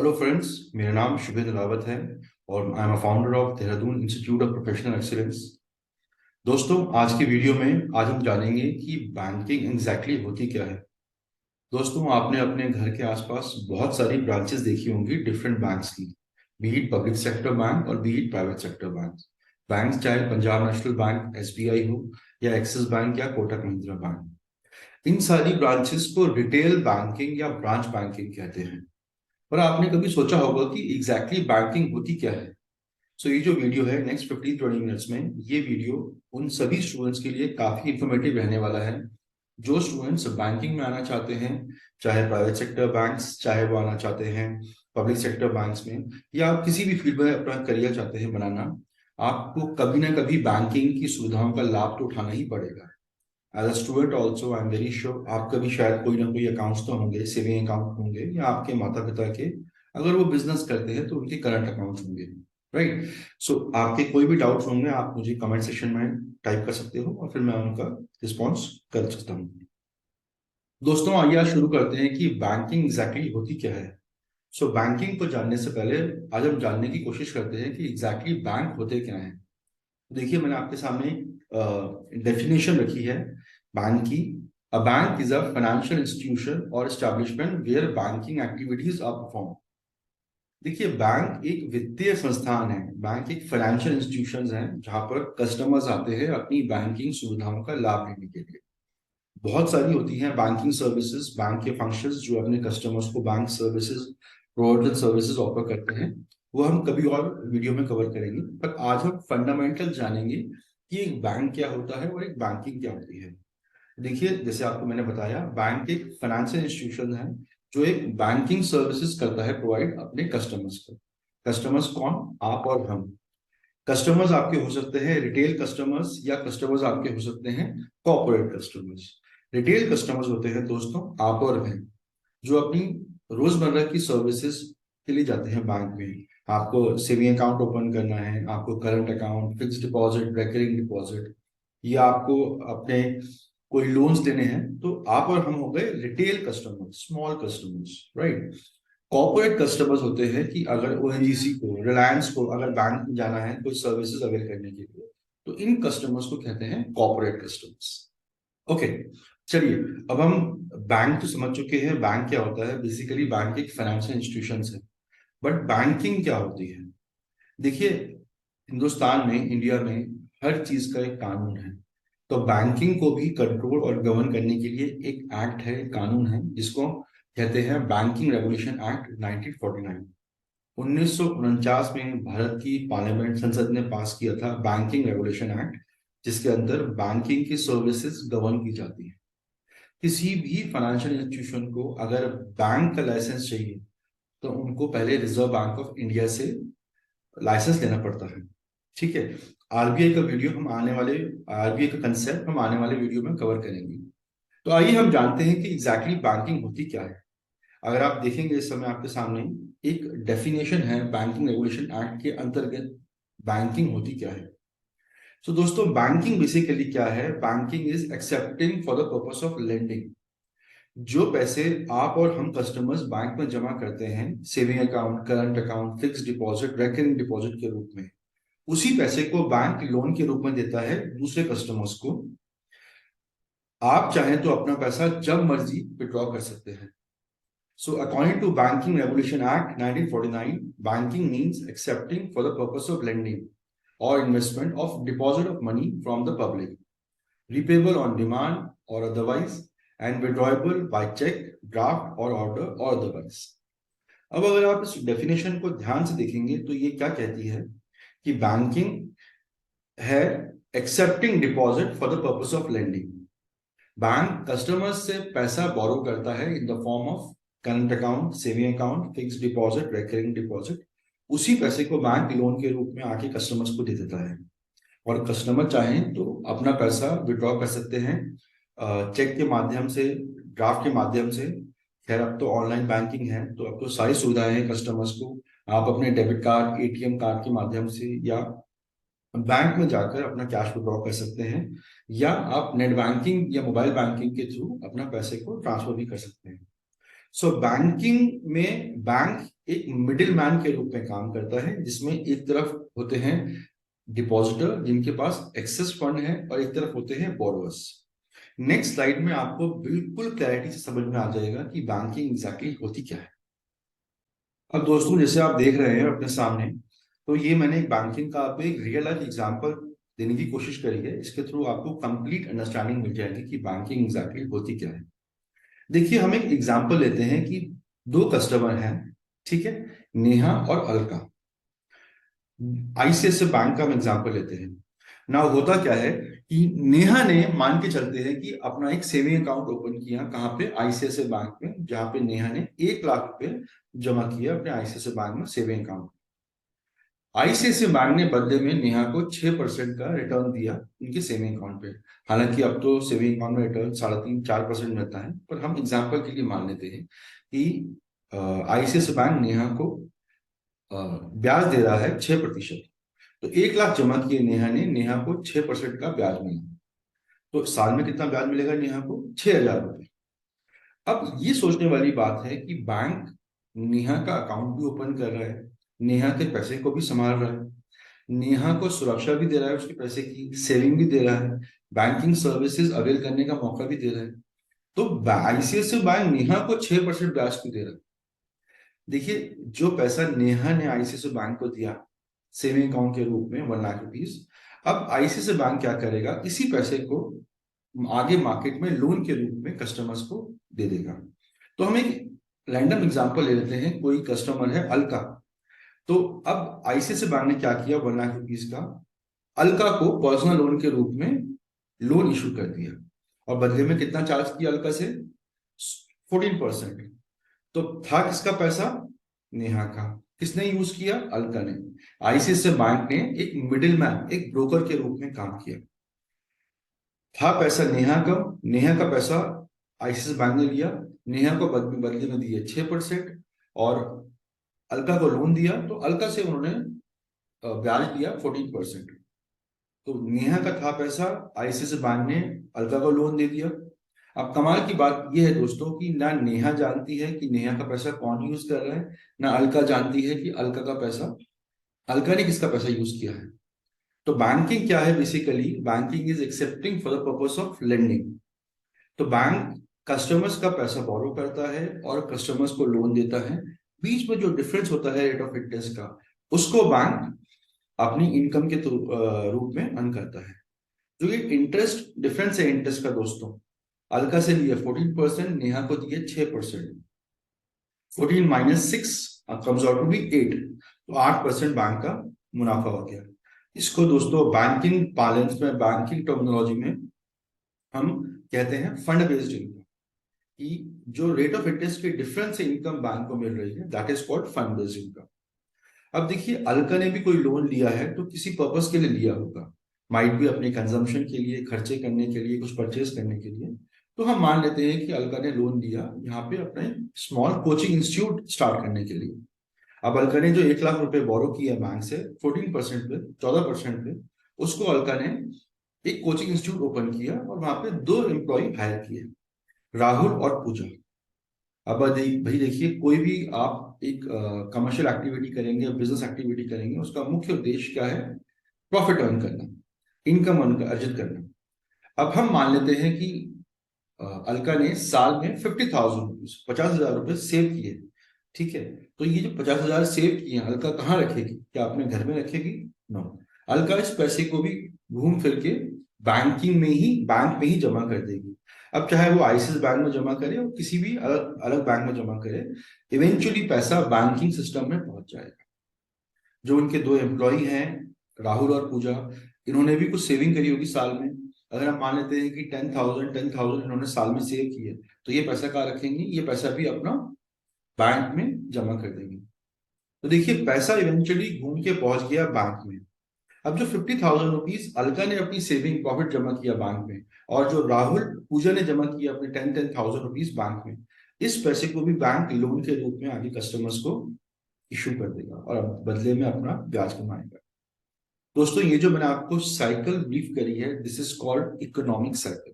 Hello friends, मेरा नाम शुभेंद्र रावत है और I am a founder of Dehradun institute of professional excellence. दोस्तों, आज की वीडियो में आज हम जानेंगे कि बैंकिंग एग्जैक्टली होती क्या है। दोस्तों, आपने अपने घर के आसपास बहुत सारी ब्रांचेस देखी होंगी डिफरेंट बैंक्स की, be it public sector bank और be it private sector bank. Bank चाहे पंजाब नेशनल बैंक एसबीआई हो या एक्सिस बैंक या कोटक महिंद्रा बैंक, इन सारी ब्रांचेस को रिटेल बैंकिंग या ब्रांच बैंकिंग कहते हैं। पर आपने कभी सोचा होगा कि एग्जैक्टली बैंकिंग होती क्या है। ये जो वीडियो है नेक्स्ट 15-20 मिनट्स में, ये वीडियो उन सभी स्टूडेंट्स के लिए काफी इंफॉर्मेटिव रहने वाला है जो स्टूडेंट्स बैंकिंग में आना चाहते हैं, चाहे प्राइवेट सेक्टर बैंक्स, चाहे वो आना चाहते हैं पब्लिक सेक्टर बैंक्स में, या आप किसी भी फील्ड में अपना करियर चाहते हैं बनाना। आपको कभी ना कभी बैंकिंग की सुविधाओं का लाभ तो उठाना ही पड़ेगा। As a student also I am very sure आपका भी शायद कोई ना कोई अकाउंट्स तो होंगे, सेविंग अकाउंट होंगे, या आपके माता पिता के अगर वो बिजनेस करते हैं तो उनके करंट अकाउंट्स होंगे। राइट। आपके कोई भी डाउट्स होंगे आप मुझे कमेंट सेक्शन में टाइप कर सकते हो और फिर मैं उनका रिस्पॉन्स कर सकता हूँ। दोस्तों, आइए आज शुरू करते हैं कि बैंकिंग एग्जैक्टली होती क्या है। बैंकिंग को जानने से पहले आज हम जानने की कोशिश करते हैं कि एग्जैक्टली बैंक होते क्या हैं। देखिए, मैंने आपके सामने डेफिनेशन रखी है बैंक की। A bank is a financial institution और establishment where banking activities are perform. देखिए, बैंक एक वित्तीय संस्थान है, बैंक एक फाइनेंशियल इंस्टीट्यूशन है जहां पर कस्टमर्स आते हैं अपनी बैंकिंग सुविधाओं का लाभ लेने के लिए। बहुत सारी होती हैं बैंकिंग सर्विसेज, बैंक के फंक्शंस जो अपने कस्टमर्स को bank services, product services offer करते हैं। वो हम कभी और वीडियो में कवर करेंगे, पर आज हम फंडामेंटल जानेंगे कि एक बैंक क्या होता है और एक बैंकिंग क्या होती है। देखिए, जैसे आपको मैंने बताया, बैंक एक फाइनेंशियल इंस्टीट्यूशन है जो एक बैंकिंग सर्विसेज करता है प्रोवाइड अपने कस्टमर्स को। कस्टमर्स कौन? आप और हम। कस्टमर्स आपके हो सकते हैं रिटेल कस्टमर्स, या कस्टमर्स आपके हो सकते हैं कॉर्पोरेट कस्टमर्स। रिटेल कस्टमर्स होते हैं दोस्तों आप और मैं, जो अपनी रोजमर्रा की सर्विसेज के लिए जाते हैं बैंक में। आपको सेविंग अकाउंट ओपन करना है, आपको current account, fix deposit, recurring deposit, या आपको अपने कोई लोन्स लेने हैं, तो आप और हम हो गए retail customers, small customers. Right. Corporate customers होते हैं कि अगर ओएनजीसी को, रिलायंस को अगर बैंक में जाना है कोई सर्विसेज अवेल करने के लिए, तो इन कस्टमर्स को कहते हैं कॉर्पोरेट कस्टमर्स। ओके, चलिए, अब हम बैंक तो समझ चुके हैं बैंक क्या होता है। बेसिकली बैंक एक फाइनेंशियल इंस्टीट्यूशन है, बट बैंकिंग क्या होती है। देखिए, हिंदुस्तान में, इंडिया में हर चीज का एक कानून है। तो बैंकिंग को भी कंट्रोल और गवर्न करने के लिए एक एक्ट है, एक कानून है, जिसको कहते हैं बैंकिंग रेगुलेशन एक्ट 1949। 1949 में भारत की पार्लियामेंट, संसद ने पास किया था बैंकिंग रेगुलेशन एक्ट, जिसके अंदर बैंकिंग की सर्विसेज गवर्न की जाती है। किसी भी फाइनेंशियल इंस्टीट्यूशन को अगर बैंक का लाइसेंस चाहिए तो उनको पहले रिजर्व बैंक ऑफ इंडिया से लाइसेंस लेना पड़ता है। ठीक है। आरबीआई का वीडियो हम आने वाले, आरबीआई का कंसेप्ट हम आने वाले वीडियो में कवर करेंगे। तो आइए हम जानते हैं कि एग्जैक्टली बैंकिंग होती क्या है। अगर आप देखेंगे इस समय आपके सामने एक डेफिनेशन है बैंकिंग रेगुलेशन एक्ट के अंतर्गत बैंकिंग होती क्या है। दोस्तों, बैंकिंग बेसिकली क्या है? Banking is accepting for the purpose of lending. जो पैसे आप और हम कस्टमर्स बैंक में जमा करते हैं, saving account, current account, fix deposit, recurring deposit के रूप में, उसी पैसे को बैंक लोन के रूप में देता है दूसरे कस्टमर्स को। आप चाहें तो अपना पैसा जब मर्जी विड्रॉ कर सकते हैं। According to Banking Regulation Act 1949, banking means accepting for the purpose of lending or investment of deposit of money from the public, repayable on demand or otherwise, and withdrawable by check, draft or order or otherwise. अब अगर आप इस definition को ध्यान से देखेंगे तो ये क्या कहती है कि बैंकिंग है accepting deposit for the purpose of lending. Bank customers से पैसा बोरो करता है in the form of current account, saving account, fix deposit, recurring deposit. उसी पैसे को बैंक लोन के रूप में आके कस्टमर्स को दे देता है, और कस्टमर चाहें तो अपना पैसा विड्रॉ कर सकते हैं चेक के माध्यम से, ड्राफ्ट के माध्यम से। खैर, अब तो ऑनलाइन बैंकिंग है तो अब तो सारी सुविधाएं हैं कस्टमर्स को। आप अपने डेबिट कार्ड, एटीएम कार्ड के माध्यम से या बैंक में जाकर अपना कैश विड्रॉ कर सकते हैं, या आप नेट बैंकिंग या मोबाइल बैंकिंग के थ्रू अपना पैसे को ट्रांसफर भी कर सकते हैं। सो बैंकिंग में बैंक एक मिडिल मैन के रूप में काम करता है, जिसमें एक तरफ होते हैं डिपॉजिटर जिनके पास एक्सेस फंड है और एक तरफ होते हैं बोरोवर्स। नेक्स्ट स्लाइड में आपको बिल्कुल क्लैरिटी से समझ में आ जाएगा कि बैंकिंग एग्जैक्टली होती क्या है। अब दोस्तों, जैसे आप देख रहे हैं अपने सामने, तो ये मैंने एक बैंकिंग का आपको एक रियल लाइफ एग्जांपल देने की कोशिश करी है। इसके थ्रू आपको कंप्लीट अंडरस्टैंडिंग मिल जाएगी कि बैंकिंग एग्जैक्टली होती क्या है। देखिए, हम एक एग्जांपल लेते हैं कि दो कस्टमर हैं, ठीक है, नेहा और अलका। आईसीआईसीआई बैंक का हम एग्जांपल लेते हैं ना। होता क्या है कि नेहा ने, मान के चलते हैं कि अपना एक सेविंग अकाउंट ओपन किया, कहाँ पे, आईसीआईसीआई बैंक में, जहां पे नेहा ने 1 लाख रुपए जमा किया अपने आईसीआईसीआई बैंक में सेविंग अकाउंट। आईसीआईसीआई बैंक ने बदले में नेहा को 6% का रिटर्न दिया उनके सेविंग अकाउंट पे। हालांकि अब तो सेविंग अकाउंट में रिटर्न 3.5-4% मिलता है, पर हम एग्जाम्पल के लिए मान लेते हैं कि आईसीआईसीआई बैंक नेहा को ब्याज दे रहा है 6%। तो 1 लाख जमा किए नेहा ने, नेहा को 6% का ब्याज मिला। तो साल में कितना ब्याज मिलेगा नेहा को? 6,000 रुपये। अब ये सोचने वाली बात है कि बैंक नेहा का अकाउंट भी ओपन कर रहा है, नेहा के पैसे को भी संभाल रहा है, नेहा को सुरक्षा भी दे रहा है, उसके पैसे की सेविंग भी दे रहा है, बैंकिंग सर्विसेज अवेल करने का मौका भी दे रहा है। तो आईसीआईसीआई बैंक नेहा को 6% ब्याज क्यों दे रहा है? देखिए, जो पैसा नेहा ने आईसीआईसीआई बैंक को दिया सेविंग अकाउंट के रूप में, 1 लाख रुपीज, अब आईसीआईसीआई बैंक क्या करेगा, इसी पैसे को आगे मार्केट में लोन के रूप में कस्टमर्स को दे देगा। तो हम एक रैंडम एग्जांपल ले लेते हैं। कोई कस्टमर है अलका। तो अब आईसीआईसीआई बैंक ने क्या किया, 1 लाख रुपीज का अलका को पर्सनल लोन के रूप में लोन इशू कर दिया, और बदले में कितना चार्ज किया अलका से? 14%। तो था किसका पैसा? नेहा का। किसने यूज किया? अलका ने। आईसीआईसीआई बैंक ने एक मिडिल मैन, एक ब्रोकर के रूप में काम किया। था पैसा नेहा का, नेहा का पैसा आईसीआईसीआई बैंक ने लिया, नेहा को बदले में दिए 6%, और अलका को लोन दिया, तो अलका से उन्होंने ब्याज लिया 14%। तो नेहा का था पैसा, आईसीआईसीआई बैंक ने अलका को लोन दे दिया। अब कमाल की बात यह है दोस्तों कि ना नेहा जानती है कि नेहा का पैसा कौन यूज कर रहा है, ना अलका जानती है कि अलका का पैसा, अलका ने किसका पैसा यूज किया है। तो बैंकिंग क्या है? Basically banking is accepting for the purpose of lending. तो बैंक कस्टमर्स का पैसा बोरो करता है और कस्टमर्स को लोन देता है। बीच में जो डिफरेंस होता है रेट ऑफ इंटरेस्ट का, उसको बैंक अपनी इनकम के रूप में अर्न करता है। जो ये इंटरेस्ट डिफरेंस है इंटरेस्ट का दोस्तों, अलका से लिया 14%, नेहा को दिए 6%। 14 minus 6 comes out to be 8। तो 8% बैंक का मुनाफा हो गया। इसको दोस्तों बैंकिंग पार्लेंस में, बैंकिंग टर्मिनोलॉजी में हम कहते हैं फंड बेस्ड इनकम। कि जो रेट ऑफ इंटरेस्ट के डिफरेंस से इनकम बैंक को मिल रही है, that is called fund based income. अब देखिए, अलका ने भी कोई लोन लिया है तो किसी पर्पस के लिए लिया होगा, माइट भी अपने कंजम्पशन के लिए, खर्चे करने के लिए, कुछ परचेज करने के लिए। तो हम मान लेते हैं कि अलका ने लोन लिया यहाँ पे अपने स्मॉल कोचिंग इंस्टीट्यूट स्टार्ट करने के लिए। अब अलका ने जो 1 लाख रुपए बोरो किया बैंक से 14% पे, 14% पे, उसको अलका ने एक कोचिंग इंस्टीट्यूट ओपन किया और वहां पे 2 एम्प्लॉय हायर किए, राहुल और पूजा। अब भाई देखिए, कोई भी आप एक कमर्शियल एक्टिविटी करेंगे, बिजनेस एक्टिविटी करेंगे, उसका मुख्य उद्देश्य क्या है? प्रॉफिट अर्न करना, इनकम अर्जित करना। अब हम मान लेते हैं कि अलका ने साल में 50,000 रुपीज, 50,000 रुपए सेव किए। ठीक है, तो ये जो 50,000 सेव किए अलका कहाँ रखेगी? क्या अपने घर में रखेगी? नो। अलका इस पैसे को भी घूम फिर के बैंक में ही जमा कर देगी। अब चाहे वो आईसीआईसीआई बैंक में जमा करे और किसी भी अलग अलग बैंक में जमा करे, इवेंचुअली पैसा बैंकिंग सिस्टम में पहुंच जाएगा। जो उनके 2 एम्प्लॉय हैं, राहुल और पूजा, इन्होंने भी कुछ सेविंग करी होगी साल में। अगर हम मान लेते हैं कि 10,000 इन्होंने साल में सेव किए, तो ये पैसा कहाँ रखेंगे? ये पैसा भी अपना बैंक में जमा कर देंगे। तो देखिए, पैसा इवेंचुअली घूम के पहुंच गया बैंक में। अब जो 50,000 रुपीज अलका ने अपनी सेविंग प्रॉफिट जमा किया बैंक में, और जो राहुल पूजा ने जमा किया अपने 10,000 रुपीज बैंक में, इस पैसे को भी बैंक लोन के रूप में आगे कस्टमर्स को इशू कर देगा और अब बदले में अपना ब्याज कमाएगा। दोस्तों, ये जो मैंने आपको साइकिल ब्रीफ करी है, this is called economic cycle.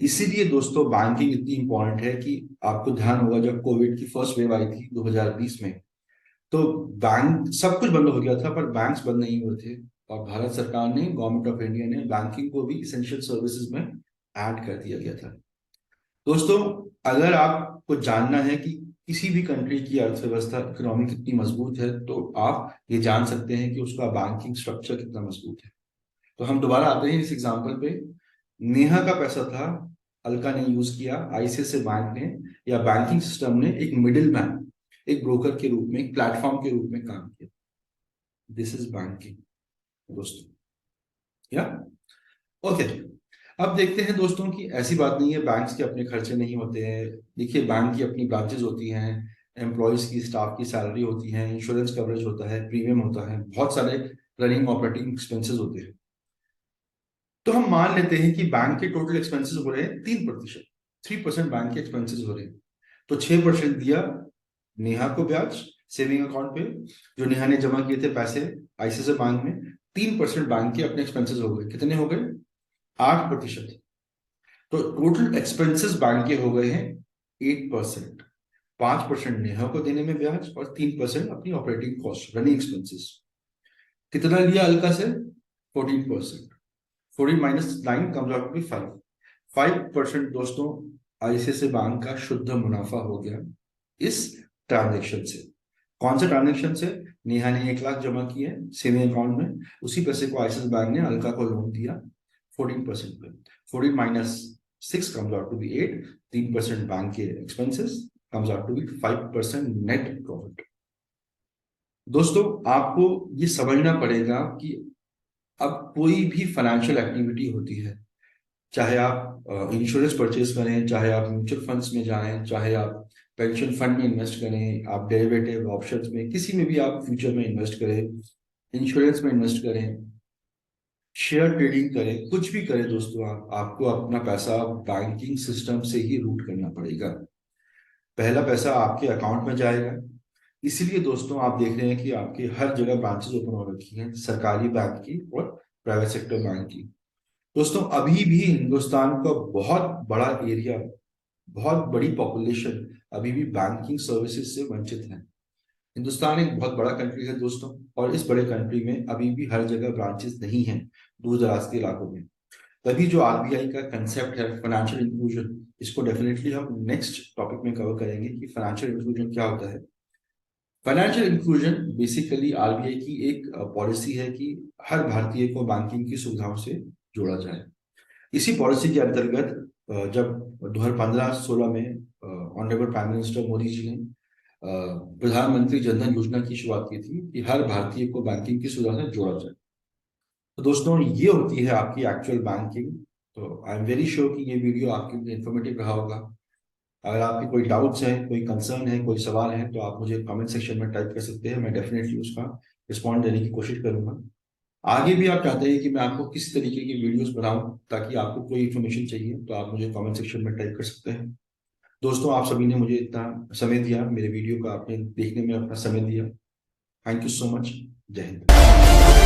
इसीलिए दोस्तों बैंकिंग इतनी इंपॉर्टेंट है कि आपको ध्यान होगा जब कोविड की फर्स्ट वेव आई थी 2020 में, तो बैंक सब कुछ बंद हो गया था पर बैंक्स बंद नहीं हुए थे। और भारत सरकार ने, गवर्नमेंट ऑफ इंडिया ने बैंकिंग को भी इसेंशियल सर्विसेज में ऐड कर दिया गया था। दोस्तों, अगर आपको जानना है कि किसी भी कंट्री की अर्थव्यवस्था, इकोनॉमी कितनी मजबूत है, तो आप ये जान सकते हैं कि उसका बैंकिंग स्ट्रक्चर कितना मजबूत है। तो हम दोबारा आते हैं इस एग्जाम्पल पे। नेहा का पैसा था, अलका ने यूज किया, आईसीआईसीआई बैंक ने या बैंकिंग सिस्टम ने एक मिडिल मैन, एक ब्रोकर के रूप में, एक प्लेटफॉर्म के रूप में काम किया। दिस इज बैंकिंग दोस्तों। या ओके, अब देखते हैं दोस्तों कि ऐसी बात नहीं है बैंक्स के अपने खर्चे नहीं होते हैं। देखिए, बैंक की अपनी ब्रांचेस होती हैं, एम्प्लॉयज की, स्टाफ की सैलरी होती है, इंश्योरेंस कवरेज होता है, प्रीमियम होता है, बहुत सारे रनिंग ऑपरेटिंग एक्सपेंसेस होते हैं। तो हम मान लेते हैं कि बैंक के टोटल एक्सपेंसेस हो रहे हैं 3%, 3% बैंक के एक्सपेंसेस हो रहे हैं। तो 6% दिया नेहा को ब्याज सेविंग अकाउंट पे, जो नेहा ने जमा किए थे पैसे आईसीआईसीआई बैंक में। 3% बैंक के अपने एक्सपेंसेस हो गए, कितने हो गए? 8%। तो टोटल एक्सपेंसेस बैंक के हो गए हैं 8%। 5% नेहा को देने में ब्याज और 3% अपनी ऑपरेटिंग कॉस्ट, रनिंग एक्सपेंसेस। कितना लिया अलका से? 14%। 14 minus 9 comes out to be 5। 5% दोस्तों आईसीआईसीआई बैंक का शुद्ध मुनाफा हो गया इस ट्रांजेक्शन से। कौन से ट्रांजेक्शन से? नेहा ने 1 लाख जमा किए सेविंग अकाउंट में, उसी पैसे को आईसीआईसीआई बैंक ने अलका को लोन दिया 14% पे। 14 minus 6 comes out to be 8। 3% bank के expenses comes out to be 5% net profit. दोस्तों, आपको ये समझना पड़ेगा कि अब कोई भी फाइनेंशियल एक्टिविटी होती है, चाहे आप इंश्योरेंस परचेज करें, चाहे आप म्यूचुअल फंड्स में जाएं, चाहे आप पेंशन फंड में इन्वेस्ट करें, आप डेरिवेटिव ऑप्शंस में, किसी में भी आप फ्यूचर में इन्वेस्ट करें, इंश्योरेंस में इन्वेस्ट करें, शेयर ट्रेडिंग करें, कुछ भी करें दोस्तों, आपको अपना पैसा बैंकिंग सिस्टम से ही रूट करना पड़ेगा। पहला पैसा आपके अकाउंट में जाएगा। इसीलिए दोस्तों आप देख रहे हैं कि आपके हर जगह ब्रांचेस ओपन हो रखी हैं, सरकारी बैंक की और प्राइवेट सेक्टर बैंक की। दोस्तों, अभी भी हिंदुस्तान का बहुत बड़ा एरिया, बहुत बड़ी पॉपुलेशन अभी भी बैंकिंग सर्विसेज से वंचित है। हिंदुस्तान एक बहुत बड़ा कंट्री है दोस्तों, और इस बड़े कंट्री में अभी भी हर जगह ब्रांचेस नहीं हैं, दूर दराज के इलाकों में। तभी जो आरबीआई का कंसेप्ट है फाइनेंशियल इंक्लूजन, इसको डेफिनेटली हम नेक्स्ट टॉपिक में कवर करेंगे कि फाइनेंशियल इंक्लूजन क्या होता है। फाइनेंशियल इंक्लूजन बेसिकली आरबीआई की एक पॉलिसी है कि हर भारतीय को बैंकिंग की सुविधाओं से जोड़ा जाए। इसी पॉलिसी के अंतर्गत जब 2015-16 में honourable prime minister Modi ji ने प्रधानमंत्री जनधन योजना की शुरुआत की थी कि हर भारतीय को बैंकिंग की सुविधा से जोड़ा जाए। तो दोस्तों, ये होती है आपकी एक्चुअल बैंकिंग। तो आई एम वेरी श्योर कि ये वीडियो आपके लिए इन्फॉर्मेटिव रहा होगा। अगर आपके कोई डाउट्स हैं, कोई कंसर्न है, कोई सवाल है, तो आप मुझे कमेंट सेक्शन में टाइप कर सकते हैं। मैं डेफिनेटली उसका रिस्पॉन्ड देने की कोशिश करूंगा। आगे भी आप चाहते हैं कि मैं आपको किस तरीके की वीडियोस बनाऊं, ताकि आपको कोई इन्फॉर्मेशन चाहिए, तो आप मुझे कमेंट सेक्शन में टाइप कर सकते हैं। दोस्तों, आप सभी ने मुझे इतना समय दिया, मेरे वीडियो का आपने देखने में अपना समय दिया। Thank you so much. जय हिंद।